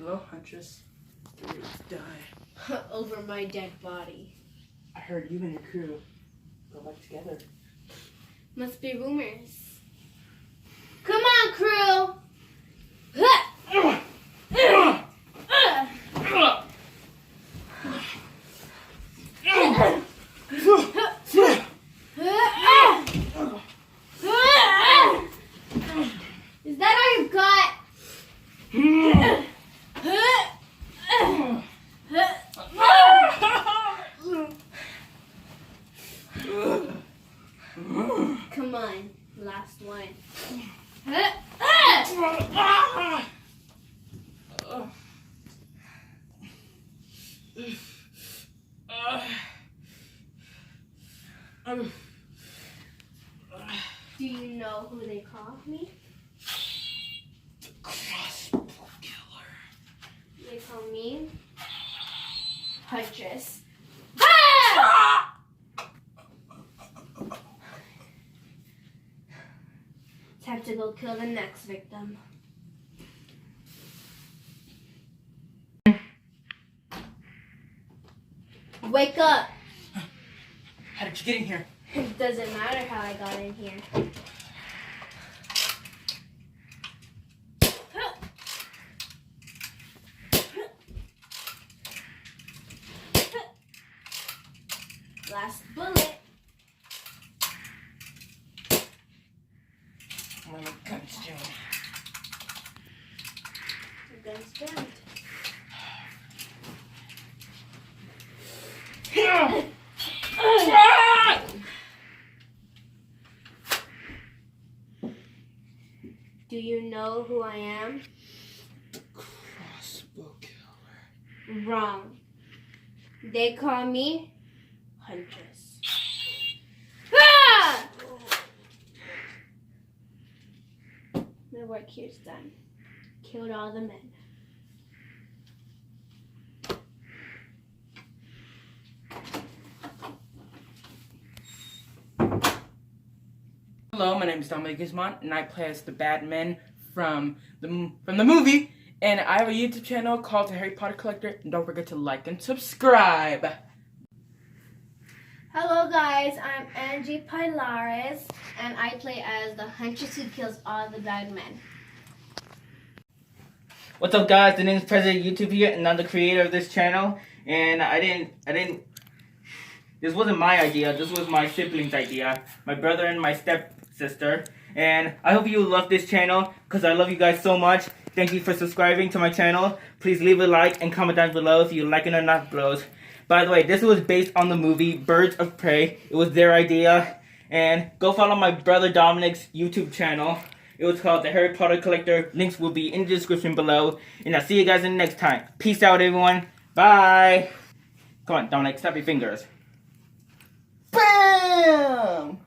Hello, Huntress. Get ready to die. Over my dead body. I heard you and your crew go back together. Must be rumors. Come on, crew! Is that all you got? Come on, last one. Do you know who they call me? The Crossbow Killer. They call me Huntress. Time to go kill the next victim. Wake up! How did you get in here? It doesn't matter how I got in here. Last bullet. My gun's jammed. The gun's jammed. Do you know who I am? The Crossbow Killer. Wrong. They call me Huntress. My work here's done. Killed all the men. Hello, my name is Dominic Guzman, and I play as the bad men from the movie. And I have a YouTube channel called The Harry Potter Collector. And don't forget to like and subscribe. Hello guys, I'm Angie Pilares, and I play as the Huntress who kills all the bad men. What's up, guys? The name's President YouTube here, and I'm the creator of this channel. And I didn't. This wasn't my idea. This was my sibling's idea. My brother and my stepsister. And I hope you love this channel because I love you guys so much. Thank you for subscribing to my channel. Please leave a like and comment down below if you like it or not, bros. By the way, this was based on the movie Birds of Prey. It was their idea. And go follow my brother Dominic's YouTube channel. It was called The Harry Potter Collector. Links will be in the description below. And I'll see you guys in the next time. Peace out, everyone. Bye. Come on, Dominic, snap your fingers. Bam!